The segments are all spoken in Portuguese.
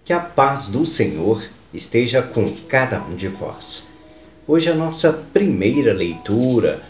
Que a paz do Senhor esteja com cada um de vós. Hoje a nossa primeira leitura,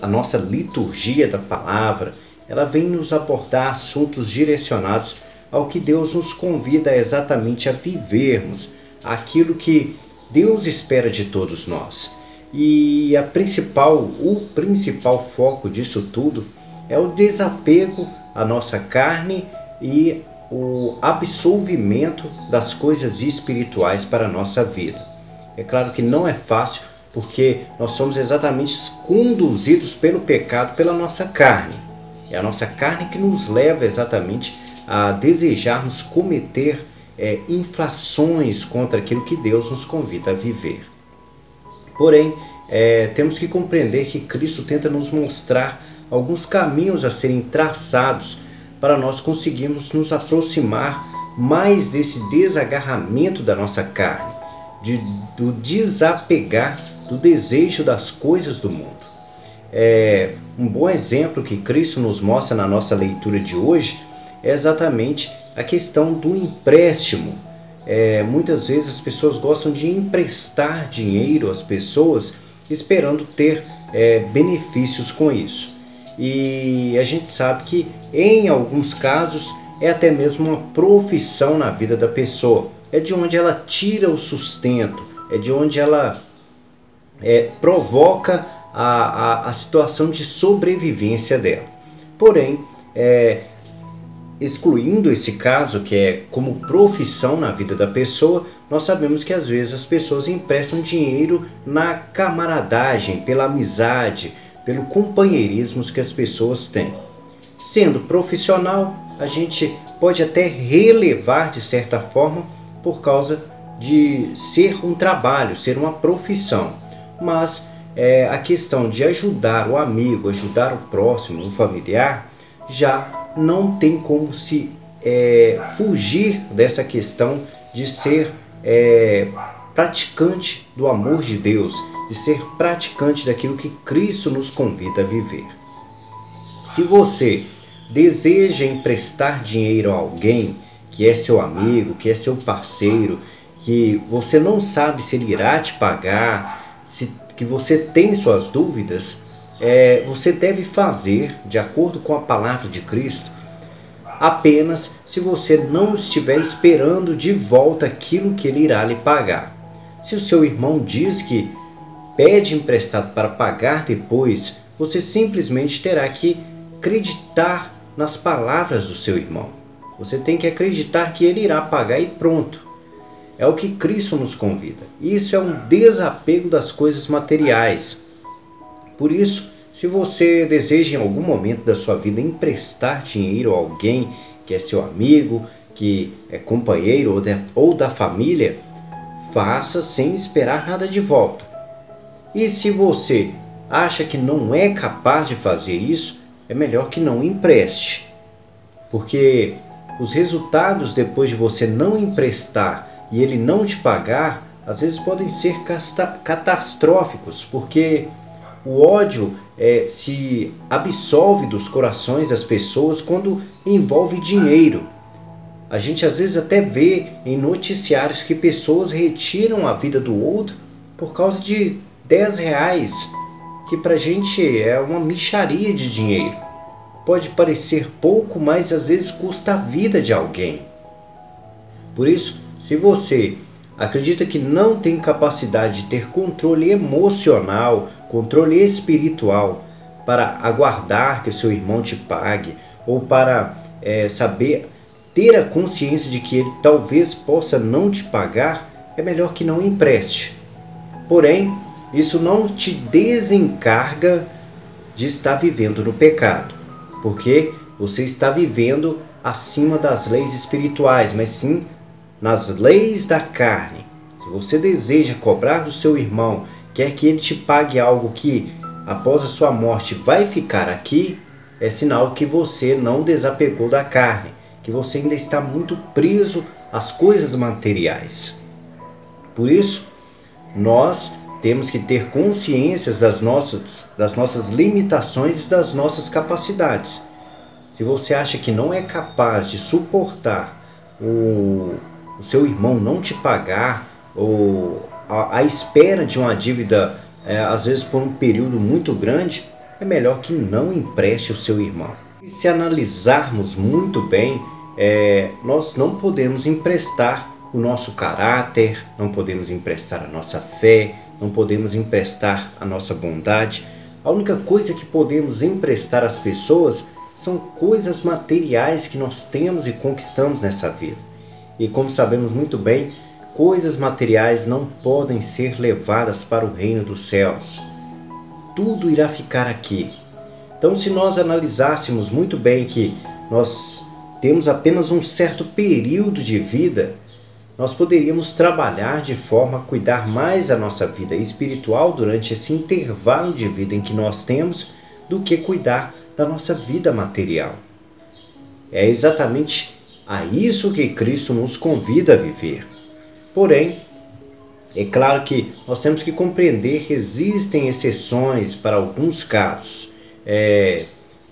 a nossa liturgia da palavra, ela vem nos abordar assuntos direcionados ao que Deus nos convida exatamente a vivermos, aquilo que Deus espera de todos nós. E o principal foco disso tudo é o desapego à nossa carne e o absolvimento das coisas espirituais para a nossa vida. É claro que não é fácil, porque nós somos exatamente conduzidos pelo pecado, pela nossa carne. É a nossa carne que nos leva exatamente a desejarmos cometer infrações contra aquilo que Deus nos convida a viver. Porém, temos que compreender que Cristo tenta nos mostrar alguns caminhos a serem traçados para nós conseguirmos nos aproximar mais desse desagarramento da nossa carne, do desapegar do desejo das coisas do mundo. Um bom exemplo que Cristo nos mostra na nossa leitura de hoje é exatamente a questão do empréstimo. Muitas vezes as pessoas gostam de emprestar dinheiro às pessoas esperando ter benefícios com isso. E a gente sabe que em alguns casos é até mesmo uma profissão na vida da pessoa. É de onde ela tira o sustento, é de onde ela provoca a situação de sobrevivência dela. Porém, excluindo esse caso que é como profissão na vida da pessoa, nós sabemos que às vezes as pessoas emprestam dinheiro na camaradagem, pela amizade, pelo companheirismo que as pessoas têm. Sendo profissional, a gente pode até relevar de certa forma por causa de ser um trabalho, ser uma profissão. Mas a questão de ajudar o amigo, ajudar o próximo, um familiar, já não tem como se fugir dessa questão de ser praticante do amor de Deus, de ser praticante daquilo que Cristo nos convida a viver. Se você deseja emprestar dinheiro a alguém que é seu amigo, que é seu parceiro, que você não sabe se ele irá te pagar, que você tem suas dúvidas, você deve fazer, de acordo com a palavra de Cristo, apenas se você não estiver esperando de volta aquilo que ele irá lhe pagar. Se o seu irmão diz que pede emprestado para pagar depois, você simplesmente terá que acreditar nas palavras do seu irmão. Você tem que acreditar que ele irá pagar e pronto. É o que Cristo nos convida. Isso é um desapego das coisas materiais. Por isso, se você deseja em algum momento da sua vida emprestar dinheiro a alguém que é seu amigo, que é companheiro ou da família, faça sem esperar nada de volta. E se você acha que não é capaz de fazer isso, é melhor que não empreste. Porque os resultados depois de você não emprestar e ele não te pagar, às vezes podem ser catastróficos, porque o ódio se absolve dos corações das pessoas quando envolve dinheiro. A gente às vezes até vê em noticiários que pessoas retiram a vida do outro por causa de R$10, que pra gente é uma mixaria de dinheiro. Pode parecer pouco, mas às vezes custa a vida de alguém. Por isso, se você acredita que não tem capacidade de ter controle emocional, controle espiritual para aguardar que o seu irmão te pague, ou para saber ter a consciência de que ele talvez possa não te pagar, é melhor que não empreste. Porém, isso não te desencarga de estar vivendo no pecado, porque você está vivendo acima das leis espirituais, mas sim nas leis da carne. Se você deseja cobrar do seu irmão, quer que ele te pague algo que após a sua morte vai ficar aqui, é sinal que você não desapegou da carne, que você ainda está muito preso às coisas materiais. Por isso, nós temos que ter consciência das nossas limitações e das nossas capacidades. Se você acha que não é capaz de suportar o seu irmão não te pagar, ou a espera de uma dívida, às vezes por um período muito grande, é melhor que não empreste o seu irmão. E se analisarmos muito bem, nós não podemos emprestar o nosso caráter, não podemos emprestar a nossa fé, não podemos emprestar a nossa bondade. A única coisa que podemos emprestar às pessoas são coisas materiais que nós temos e conquistamos nessa vida. E como sabemos muito bem, coisas materiais não podem ser levadas para o reino dos céus. Tudo irá ficar aqui. Então, se nós analisássemos muito bem que nós temos apenas um certo período de vida, nós poderíamos trabalhar de forma a cuidar mais da nossa vida espiritual durante esse intervalo de vida em que nós temos, do que cuidar da nossa vida material. É exatamente a isso que Cristo nos convida a viver. Porém, é claro que nós temos que compreender que existem exceções para alguns casos.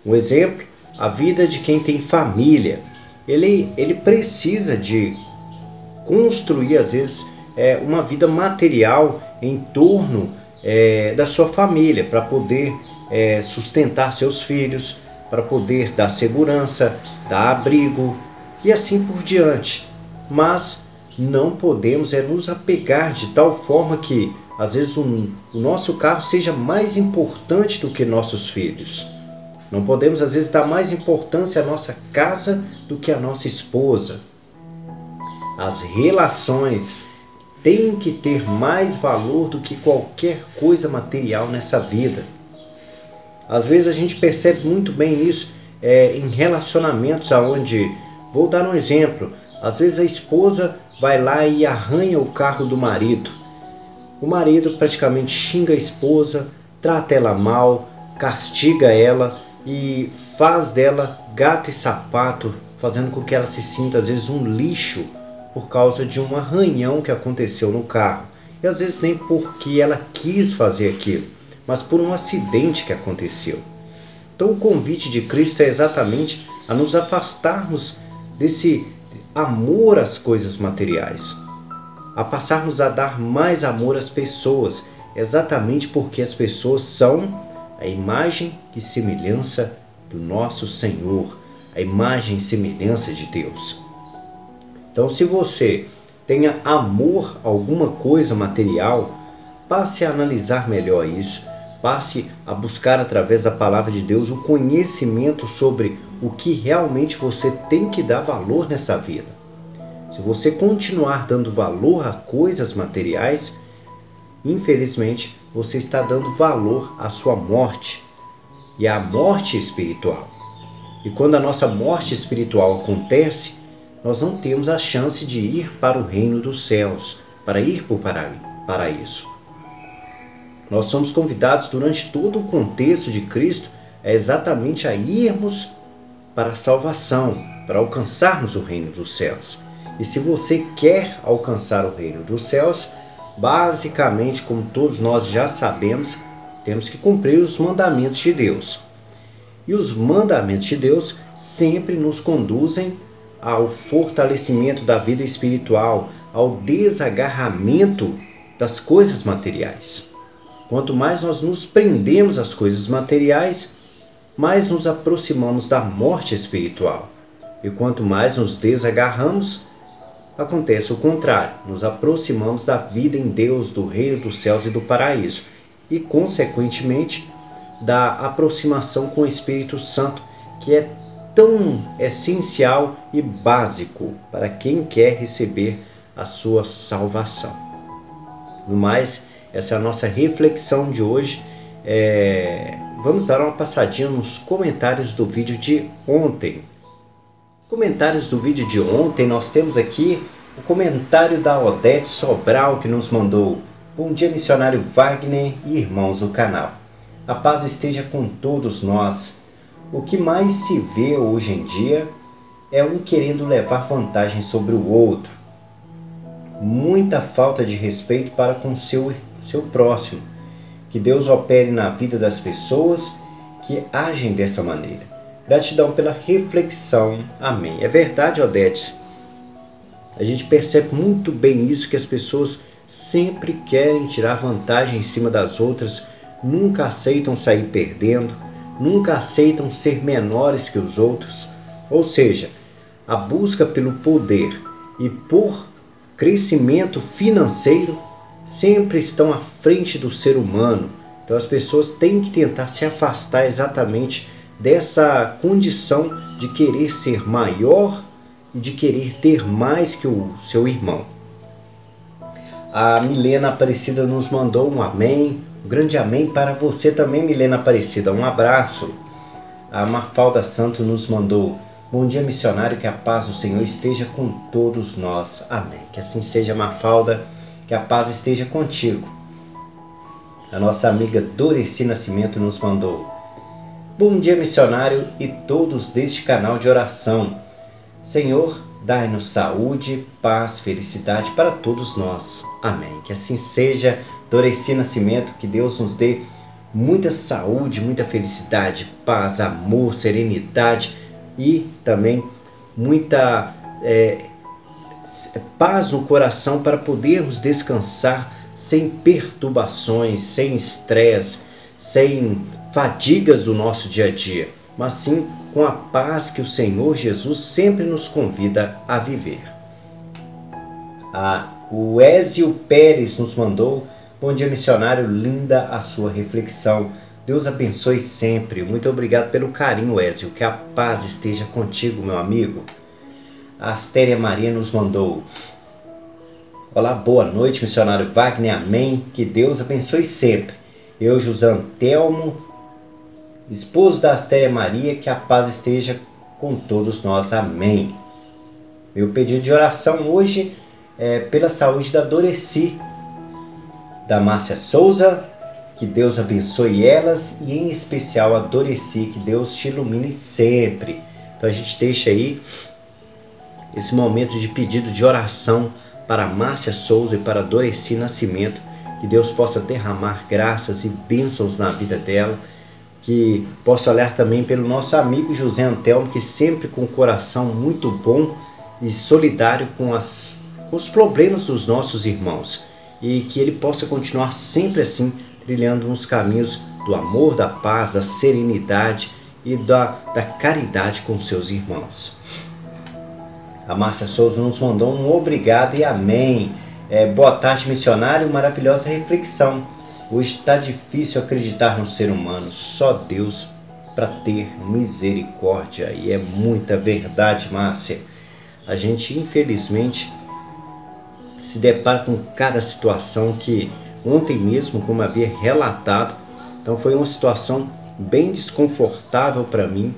Um exemplo, a vida de quem tem família. Ele precisa de construir, às vezes, uma vida material em torno da sua família, para poder sustentar seus filhos, para poder dar segurança, dar abrigo e assim por diante. Mas não podemos nos apegar de tal forma que, às vezes, o nosso carro seja mais importante do que nossos filhos. Não podemos, às vezes, dar mais importância à nossa casa do que à nossa esposa. As relações têm que ter mais valor do que qualquer coisa material nessa vida. Às vezes a gente percebe muito bem isso em relacionamentos onde, vou dar um exemplo, às vezes a esposa vai lá e arranha o carro do marido. O marido praticamente xinga a esposa, trata ela mal, castiga ela e faz dela gato e sapato, fazendo com que ela se sinta às vezes um lixo por causa de um arranhão que aconteceu no carro. E às vezes nem porque ela quis fazer aquilo, mas por um acidente que aconteceu. Então o convite de Cristo é exatamente a nos afastarmos desse amor às coisas materiais, a passarmos a dar mais amor às pessoas, exatamente porque as pessoas são a imagem e semelhança do nosso Senhor, a imagem e semelhança de Deus. Então, se você tenha amor a alguma coisa material, passe a analisar melhor isso, passe a buscar através da palavra de Deus o conhecimento sobre o que realmente você tem que dar valor nessa vida. Se você continuar dando valor a coisas materiais, infelizmente você está dando valor à sua morte e à morte espiritual. E quando a nossa morte espiritual acontece, nós não temos a chance de ir para o reino dos céus, para ir para o paraíso. Nós somos convidados durante todo o contexto de Cristo exatamente a irmos para a salvação, para alcançarmos o reino dos céus. E se você quer alcançar o reino dos céus, basicamente, como todos nós já sabemos, temos que cumprir os mandamentos de Deus. E os mandamentos de Deus sempre nos conduzem ao fortalecimento da vida espiritual, ao desagarramento das coisas materiais. Quanto mais nós nos prendemos às coisas materiais, mais nos aproximamos da morte espiritual. E quanto mais nos desagarramos, acontece o contrário, nos aproximamos da vida em Deus, do reino dos céus e do paraíso, e consequentemente da aproximação com o Espírito Santo, que é tão essencial e básico para quem quer receber a sua salvação. No mais, essa é a nossa reflexão de hoje. Vamos dar uma passadinha nos comentários do vídeo de ontem. Comentários do vídeo de ontem, nós temos aqui o comentário da Odete Sobral, que nos mandou: bom dia, missionário Wagner e irmãos do canal. A paz esteja com todos nós. O que mais se vê hoje em dia é um querendo levar vantagem sobre o outro. Muita falta de respeito para com seu próximo. Que Deus opere na vida das pessoas que agem dessa maneira. Gratidão pela reflexão. Amém. É verdade, Odete. A gente percebe muito bem isso, que as pessoas sempre querem tirar vantagem em cima das outras, nunca aceitam sair perdendo, nunca aceitam ser menores que os outros. Ou seja, a busca pelo poder e por crescimento financeiro sempre estão à frente do ser humano. Então as pessoas têm que tentar se afastar exatamente dessa condição de querer ser maior e de querer ter mais que o seu irmão. A Milena Aparecida nos mandou um amém, um grande amém para você também, Milena Aparecida, um abraço. A Mafalda Santos nos mandou: bom dia, missionário, que a paz do Senhor esteja com todos nós. Amém. Que assim seja, Mafalda, que a paz esteja contigo. A nossa amiga Doreci Nascimento nos mandou: bom dia, missionário e todos deste canal de oração. Senhor, dai-nos saúde, paz, felicidade para todos nós. Amém. Que assim seja, Doreci Nascimento, que Deus nos dê muita saúde, muita felicidade, paz, amor, serenidade e também muita paz no coração para podermos descansar sem perturbações, sem estresse, sem fadigas do nosso dia a dia, mas sim com a paz que o Senhor Jesus sempre nos convida a viver. O Ézio Pérez nos mandou: bom dia, missionário, linda a sua reflexão. Deus abençoe sempre. Muito obrigado pelo carinho, Ézio. Que a paz esteja contigo, meu amigo. A Astéria Maria nos mandou: olá, boa noite, missionário Wagner, amém. Que Deus abençoe sempre. Eu, José Antelmo, esposo da Astéria Maria, que a paz esteja com todos nós, amém. Meu pedido de oração hoje é pela saúde da Doreci, da Márcia Souza, que Deus abençoe elas e em especial a Doreci, que Deus te ilumine sempre. Então a gente deixa aí esse momento de pedido de oração para Márcia Souza e para Doreci Nascimento, que Deus possa derramar graças e bênçãos na vida dela, que possa olhar também pelo nosso amigo José Antelmo, que sempre com um coração muito bom e solidário com os problemas dos nossos irmãos, e que ele possa continuar sempre assim, trilhando nos caminhos do amor, da paz, da serenidade e da caridade com seus irmãos. A Márcia Souza nos mandou um obrigado e amém. Boa tarde, missionário, maravilhosa reflexão. Hoje está difícil acreditar no ser humano, só Deus para ter misericórdia. E é muita verdade, Márcia. A gente, infelizmente, se depara com cada situação que ontem mesmo, como havia relatado, então foi uma situação bem desconfortável para mim.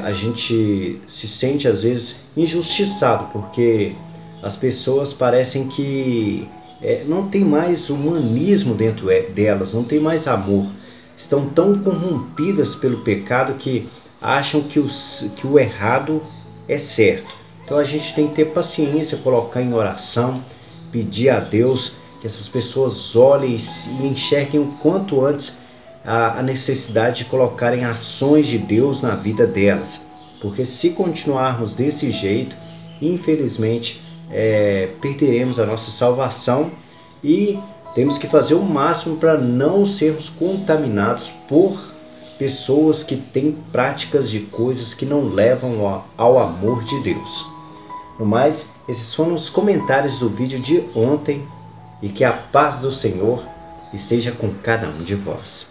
A gente se sente às vezes injustiçado, porque as pessoas parecem que não tem mais humanismo dentro delas, não tem mais amor. Estão tão corrompidas pelo pecado que acham que o errado é certo. Então a gente tem que ter paciência, colocar em oração, pedir a Deus que essas pessoas olhem e enxerguem o quanto antes a necessidade de colocarem ações de Deus na vida delas. Porque se continuarmos desse jeito, infelizmente, perderemos a nossa salvação e temos que fazer o máximo para não sermos contaminados por pessoas que têm práticas de coisas que não levam ao amor de Deus. No mais, esses foram os comentários do vídeo de ontem, e que a paz do Senhor esteja com cada um de vós.